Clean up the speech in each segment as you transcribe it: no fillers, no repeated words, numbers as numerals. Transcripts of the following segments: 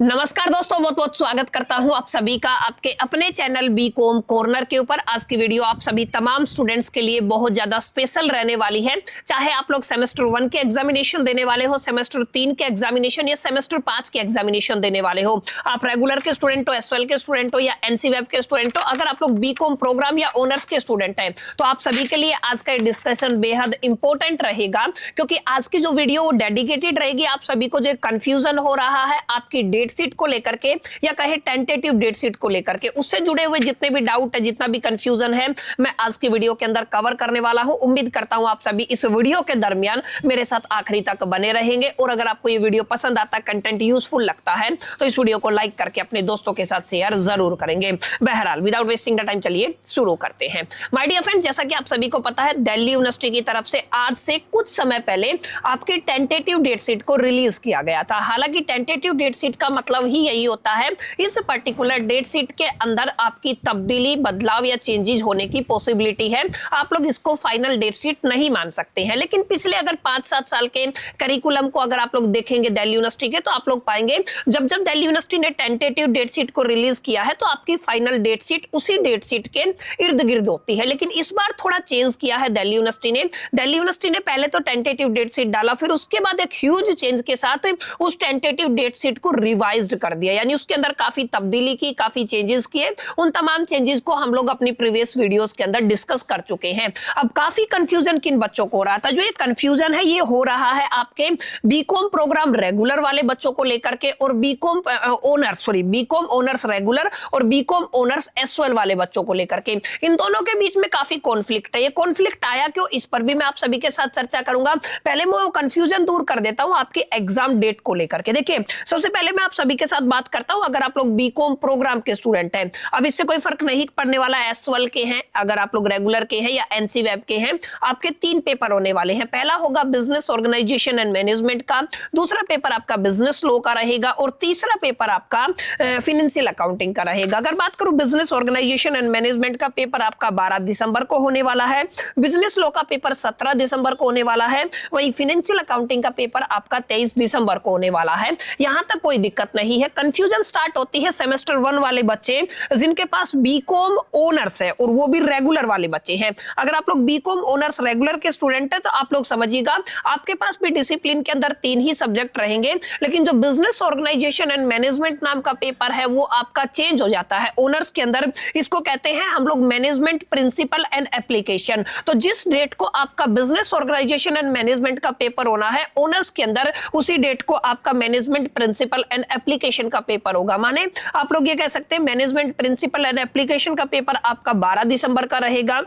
नमस्कार दोस्तों, बहुत बहुत स्वागत करता हूं आप सभी का आपके अपने चैनल बीकॉम कॉर्नर के ऊपर। आज की वीडियो आप सभी तमाम स्टूडेंट्स के लिए बहुत ज्यादा स्पेशल रहने वाली है। चाहे आप लोग सेमेस्टर 1 के एग्जामिनेशन देने वाले हो, सेमेस्टर 3 के एग्जामिनेशन या सेमेस्टर 5 के एग्जामिनेशन देने वाले हो, आप रेगुलर के स्टूडेंट हो, एसवाईएल के स्टूडेंट हो या एनसीवेब के स्टूडेंट हो, अगर आप लोग बीकॉम प्रोग्राम या ऑनर्स के स्टूडेंट है तो आप सभी के लिए आज का डिस्कशन बेहद इंपॉर्टेंट रहेगा, क्योंकि आज की जो वीडियो वो डेडिकेटेड रहेगी आप सभी को जो कंफ्यूजन हो रहा है आपकी डेट सीट को लेकर के या कहे टेंटेटिव डेट सीट को लेकर के, उससे जुड़े हुए जितने भी डाउट है, जितना भी कंफ्यूजन है, मैं आज की वीडियो के अंदर कवर करने वाला हूं। उम्मीद करता हूं आप सभी इस वीडियो के दरमियान मेरे साथ आखिरी तक बने रहेंगे। और अगर आपको ये वीडियो पसंद आता है, कंटेंट यूजफुल लगता है, तो इस वीडियो को लाइक करके अपने दोस्तों के साथ शेयर जरूर करेंगे। बहरहाल विदाउट वेस्टिंग द टाइम चलिए शुरू करते हैं। माय डियर फ्रेंड, जैसा कि आप सभी को पता है, दिल्ली यूनिवर्सिटी की तरफ से आज से कुछ समय पहले आपकी टेंटेटिव डेट सीट को रिलीज किया गया था। हालांकि टेंटेटिव डेट सीट का मतलब ही यही होता है, इस पर्टिकुलर डेट सीट के अंदर आपकी तब्दीली, बदलाव या चेंजेस होने की पॉसिबिलिटी है। आप लोग इसको फाइनल डेट सीट नहीं मान सकते हैं। लेकिन पिछले अगर 5-7 साल के करिकुलम को अगर आप लोग देखेंगे दिल्ली यूनिवर्सिटी के, तो आप लोग पाएंगे जब जब दिल्ली यूनिवर्सिटी ने टेंटेटिव डेट सीट को रिलीज किया है तो आपकी फाइनल डेट सीट उसी डेट सीट के इर्द गिर्द होती है। लेकिन इस बार थोड़ा चेंज किया है दिल्ली यूनिवर्सिटी ने। दिल्ली यूनिवर्सिटी ने पहले तो टेंटेटिव डेट सीट डाला, फिर उसके बाद एक ह्यूज चेंज के साथ उस टेंटेटिव डेट सीट को रिवाइज्ड कर दिया, यानी उसके अंदर काफी तब्दीली की, काफी चेंजेस किए। उन तमाम चेंजेस को हम लोग अपनी प्रीवियस वीडियोस के अंदर डिस्कस कर चुके हैं। अब काफी कंफ्यूजन किन बच्चों को हो रहा था, जो ये कंफ्यूजन है ये हो रहा है आपके बीकॉम प्रोग्राम रेगुलर वाले बच्चों को लेकर के और बीकॉम ऑनर्स रेगुलर और बीकॉम ऑनर्स एसवाईएल वाले बच्चों को लेकर के। इन दोनों के बीच में काफी कॉन्फ्लिक्ट है। ये कॉन्फ्लिक्ट आया क्यों, इस पर भी मैं आप सभी के साथ चर्चा करूंगा। पहले मैं वो कंफ्यूजन दूर कर देता हूं आपके एग्जाम डेट को लेकर के। देखिए, सबसे पहले मैं आप सभी के साथ बात करता हूं, अगर आप लोग बीकॉम प्रोग्राम के स्टूडेंट हैं, अब इससे कोई फर्क नहीं पड़ने वाला एसवाईएल के हैं, अगर आप लोग रेगुलर के हैं या एनसीवेब के हैं, आपके 3 पेपर होने वाले हैं। पहला होगा बिजनेस ऑर्गेनाइजेशन एंड मैनेजमेंट का, दूसरा पेपर आपका बिजनेस लॉ का रहेगा और तीसरा पेपर आपका फाइनेंशियल अकाउंटिंग का रहेगा। अगर बात करूं बिजनेस ऑर्गेनाइजेशन एंड मैनेजमेंट का पेपर आपका 12 दिसंबर को होने वाला है, बिजनेस लॉ का पेपर 17 दिसंबर को होने वाला है, वही फाइनेंशियल अकाउंटिंग का पेपर आपका 23 दिसंबर को होने वाला है। यहां तक कोई दिक्कत नहीं है। कंफ्यूजन स्टार्ट होती है सेमेस्टर 1 वाले बच्चे जिनके पास बीकॉम ऑनर्स है और वो भी रेगुलर वाले बच्चे हैं। अगर आप लोग बीकॉम ऑनर्स रेगुलर के स्टूडेंट है तो आप लोग समझिएगा आपके पास भी डिसिप्लिन के अंदर 3 ही सब्जेक्ट रहेंगे, लेकिन जो बिजनेस ऑर्गेनाइजेशन एंड मैनेजमेंट नाम का पेपर है वो आपका चेंज हो जाता है ऑनर्स के अंदर। इसको कहते हैं हम लोग मैनेजमेंट प्रिंसिपल एंड एप्लीकेशन। तो जिस डेट को आपका बिजनेस ऑर्गेनाइजेशन एंड मैनेजमेंट का पेपर होना है ऑनर्स के अंदर, उसी डेट को आपका मैनेजमेंट प्रिंसिपल एंड एप्लीकेशन का पेपर होगा। माने आप लोग ये कह सकते हैं मैनेजमेंट प्रिंसिपल एंड एप्लीकेशन का पेपर आपका 12 दिसंबर का रहेगा।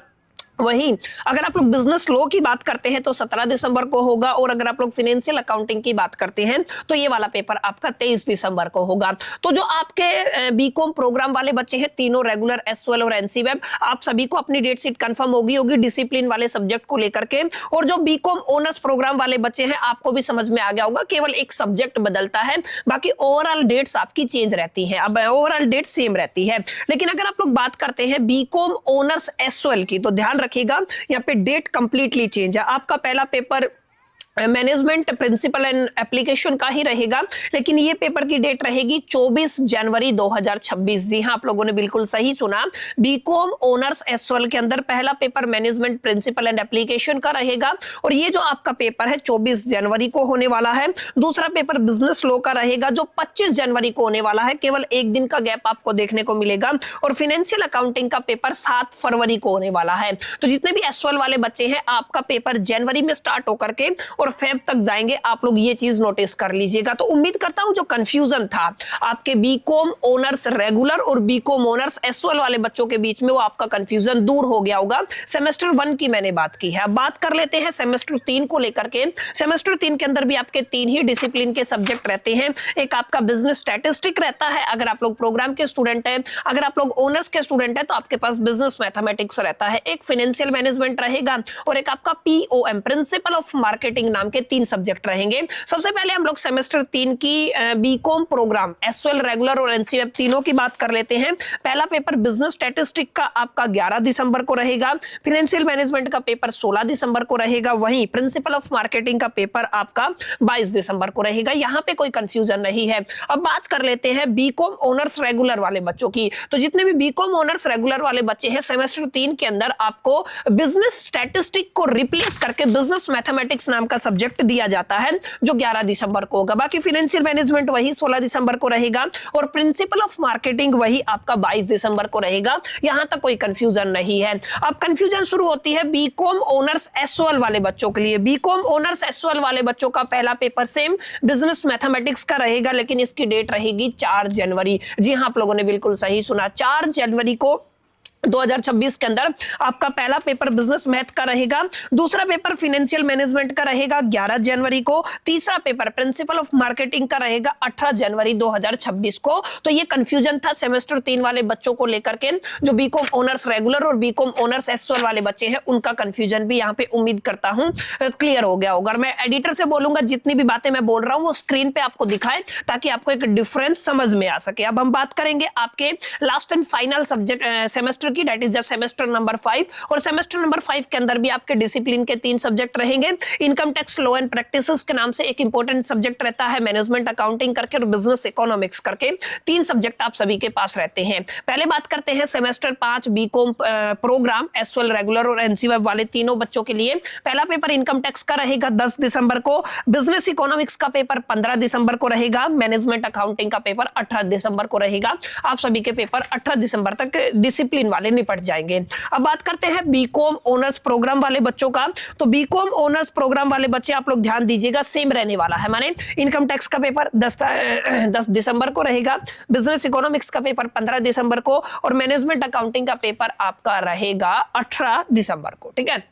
वही अगर आप लोग बिजनेस लॉ की बात करते हैं तो 17 दिसंबर को होगा, और अगर आप लोग फाइनेंशियल अकाउंटिंग की बात करते हैं तो ये वाला पेपर आपका 23 दिसंबर को होगा। तो जो आपके बीकॉम प्रोग्राम वाले बच्चे हैं, तीनों रेगुलर, एसवाईएल और एनसीवेब, आप सभी को अपनी डेट सीट कंफर्म होगी डिसिप्लिन वाले सब्जेक्ट को लेकर के। और जो बीकॉम ऑनर्स प्रोग्राम वाले बच्चे हैं, आपको भी समझ में आ गया होगा, केवल एक सब्जेक्ट बदलता है, बाकी ओवरऑल डेट्स आपकी चेंज रहती है। अब ओवरऑल डेट सेम रहती है। लेकिन अगर आप लोग बात करते हैं बीकॉम ऑनर्स एसवाईएल की, तो ध्यान रखिएगा यहाँ पे डेट कंप्लीटली चेंज है। आपका पहला paper management principle and application का ही रहेगा, लेकिन ये पेपर की डेट रहेगी 24 जनवरी 2026। जी हाँ, आप लोगों ने बिल्कुल सही सुना। बीकॉम ऑनर्स एसवाईएल के अंदर पहला paper management principle and application का रहेगा और ये जो आपका पेपर है 24 जनवरी को होने वाला है। दूसरा पेपर बिजनेस लॉ का रहेगा जो 25 जनवरी को होने वाला है, केवल एक दिन का गैप आपको देखने को मिलेगा। और फाइनेंशियल अकाउंटिंग का पेपर 7 फरवरी को होने वाला है। तो जितने भी एसवाईएल वाले बच्चे हैं, आपका पेपर जनवरी में स्टार्ट होकर के और फेब तक जाएंगे। आप लोग ये चीज नोटिस कर लीजिएगा। तो उम्मीद करता हूं जो कंफ्यूजन था आपके बीकॉम ऑनर्स रेगुलर और बीकॉम ऑनर्स एसवाईएल वाले बच्चों के बीच में, वो आपका कंफ्यूजन दूर हो गया होगा। सेमेस्टर 1 की मैंने बात की है। अब बात कर लेते हैं सेमेस्टर 3 को लेकर के। सेमेस्टर 3 के अंदर भी आपके 3 ही डिसिप्लिन के सब्जेक्ट रहते हैं। एक आपका बिजनेस स्टैटिस्टिक रहता है अगर आप लोग प्रोग्राम के स्टूडेंट हैं। अगर आप लोग ऑनर्स के स्टूडेंट हैं तो आपके पास बिजनेस मैथमेटिक्स रहता है। एक फाइनेंशियल मैनेजमेंट रहेगा और एक आपका POM प्रिंसिपल ऑफ मार्केटिंग नाम के 3 सब्जेक्ट रहेंगे। सबसे पहले हम लोग सेमेस्टर 3 की बीकॉम प्रोग्राम एसओएल रेगुलर और एनसीवेब तीनों की बात कर लेते हैं। पहला पेपर बिजनेस स्टैटिस्टिक का आपका 11 दिसंबर को रहेगा, फाइनेंशियल मैनेजमेंट का पेपर 16 दिसंबर को रहेगा, वहीं प्रिंसिपल ऑफ मार्केटिंग का पेपर आपका 22 दिसंबर को रहेगा। यहां पे कोई कंफ्यूजन नहीं है। अब बात कर लेते हैं बीकॉम ऑनर्स रेगुलर वाले बच्चों की। तो जितने भी बीकॉम ऑनर्स रेगुलर वाले बच्चे हैं, सेमेस्टर 3 के अंदर आपको बिजनेस स्टैटिस्टिक को रिप्लेस करके बिजनेस मैथमेटिक्स नाम का सब्जेक्ट दिया जाता है, जो 11 दिसंबर को होगा। बाकी फाइनेंशियल मैनेजमेंट वही 16 दिसंबर को रहेगा और प्रिंसिपल ऑफ मार्केटिंग वही आपका 22 दिसंबर को रहेगा। यहां तक कोई कंफ्यूजन नहीं है। अब कंफ्यूजन शुरू होती है बीकॉम ऑनर्स एसओएल वाले बच्चों के लिए। बीकॉम ऑनर्स एसओएल वाले बच्चों का पहला पेपर सेम बिजनेस मैथमेटिक्स का रहेगा, लेकिन इसकी डेट रहेगी 4 जनवरी। जी हां, आप लोगों ने बिल्कुल सही सुना, 4 जनवरी को 2026 के अंदर आपका पहला पेपर बिजनेस मैथ का रहेगा, दूसरा पेपर फाइनेंशियल मैनेजमेंट का रहेगा 11 जनवरी को, तीसरा पेपर प्रिंसिपल ऑफ मार्केटिंग का रहेगा 18 जनवरी 2026 को। तो ये कंफ्यूजन था सेमेस्टर 3 वाले बच्चों को लेकर के। जो बीकॉम ऑनर्स रेगुलर और बीकॉम ऑनर्स एसओएल वाले बच्चे हैं, उनका कंफ्यूजन भी यहाँ पे उम्मीद करता हूं क्लियर हो गया होगा। और मैं एडिटर से बोलूंगा जितनी भी बातें मैं बोल रहा हूं वो स्क्रीन पे आपको दिखाए, ताकि आपको एक डिफरेंस समझ में आ सके। अब हम बात करेंगे आपके last and final subject semester की, that is just semester number 5। और सेमेस्टर नंबर 5 के अंदर भी आपके डिसिप्लिन के 3 सब्जेक्ट रहेंगे। Income tax law and practices के नाम से एक इंपॉर्टेंट सब्जेक्ट रहता है, मैनेजमेंट अकाउंटिंग करके और बिजनेस इकोनॉमिक्स करके 3 सब्जेक्ट आप सभी के पास रहते हैं। पहले बात करते हैं semester 5 BCom program SOL regular और एनसीवेब वाले तीनों बच्चों के लिए। पहला पेपर इनकम टैक्स का रहेगा 10 दिसंबर को, बिजनेस इकोनॉमिक्स का पेपर 15 दिसंबर को रहेगा, मैनेजमेंट अकाउंटिंग का पेपर 18 दिसंबर को रहेगा। आप सभी के पेपर 18 दिसंबर तक डिसिप्लिन वाले निपट जाएंगे। अब बात करते हैं बीकॉम ऑनर्स प्रोग्राम वाले बच्चों का। तो बीकॉम ऑनर्स प्रोग्राम वाले बच्चे आप लोग ध्यान दीजिएगा, सेम रहने वाला है। माने इनकम टैक्स का पेपर 10 दिसंबर को रहेगा, बिजनेस इकोनॉमिक्स का पेपर 15 दिसंबर को और मैनेजमेंट अकाउंटिंग का पेपर आपका रहेगा 18 दिसंबर को। ठीक है।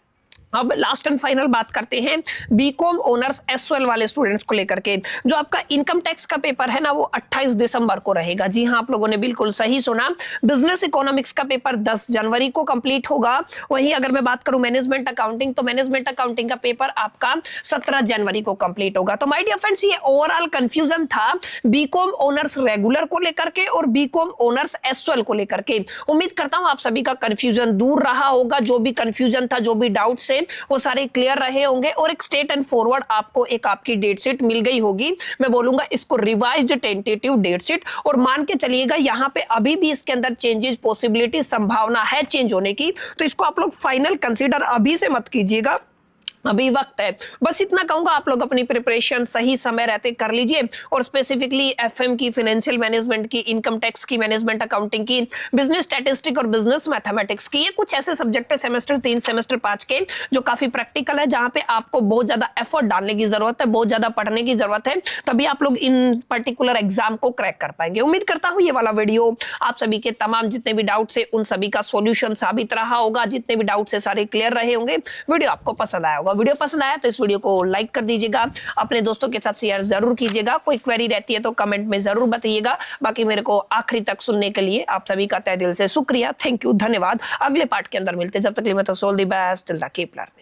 अब लास्ट एंड फाइनल बात करते हैं बीकॉम ऑनर्स एसओएल वाले स्टूडेंट्स को लेकर के। जो आपका इनकम टैक्स का पेपर है ना, वो 28 दिसंबर को रहेगा। जी हां, आप लोगों ने बिल्कुल सही सुना। बिजनेस इकोनॉमिक्स का पेपर 10 जनवरी को कंप्लीट होगा। वहीं अगर मैं बात करूं मैनेजमेंट अकाउंटिंग, तो मैनेजमेंट अकाउंटिंग का पेपर आपका 17 जनवरी को कंप्लीट होगा। तो माय डियर फ्रेंड्स, ये ओवरऑल कंफ्यूजन था बीकॉम ऑनर्स रेगुलर को लेकर के और बीकॉम ऑनर्स एसओएल को लेकर के। उम्मीद करता हूं आप सभी का कंफ्यूजन दूर रहा होगा। जो भी कंफ्यूजन था, जो भी डाउट से, वो सारे क्लियर रहे होंगे और एक स्ट्रेट एंड फॉरवर्ड आपको एक आपकी डेट शीट मिल गई होगी। मैं बोलूंगा इसको रिवाइज्ड टेंटेटिव डेट शीट, और मान के चलिएगा यहां पे अभी भी इसके अंदर चेंजेस पॉसिबिलिटी संभावना है चेंज होने की। तो इसको आप लोग फाइनल कंसीडर अभी से मत कीजिएगा, अभी वक्त है। बस इतना कहूंगा, आप लोग अपनी प्रिपरेशन सही समय रहते कर लीजिए और स्पेसिफिकली एफएम की, फाइनेंशियल मैनेजमेंट की, इनकम टैक्स की, मैनेजमेंट अकाउंटिंग की, बिजनेस स्टैटिस्टिक और बिजनेस मैथमेटिक्स की, ये कुछ ऐसे सब्जेक्ट है सेमेस्टर 3 सेमेस्टर 5 के जो काफी प्रैक्टिकल है, जहां पे आपको बहुत ज्यादा एफर्ट डालने की जरूरत है, बहुत ज्यादा पढ़ने की जरूरत है, तभी आप लोग इन पर्टिकुलर एग्जाम को क्रैक कर पाएंगे। उम्मीद करता हूं ये वाला वीडियो आप सभी के तमाम जितने भी डाउट्स है उन सभी का सोल्यूशन साबित रहा होगा। जितने भी डाउट्स है सारे क्लियर रहे होंगे। वीडियो आपको पसंद आया होगा। वीडियो पसंद आया तो इस वीडियो को लाइक कर दीजिएगा, अपने दोस्तों के साथ शेयर जरूर कीजिएगा। कोई क्वेरी रहती है तो कमेंट में जरूर बताइएगा। बाकी मेरे को आखिरी तक सुनने के लिए आप सभी का तहे दिल से शुक्रिया, थैंक यू, धन्यवाद। अगले पार्ट के अंदर मिलते हैं, जब तक के लिए मैं तो all the best, till the keep learning.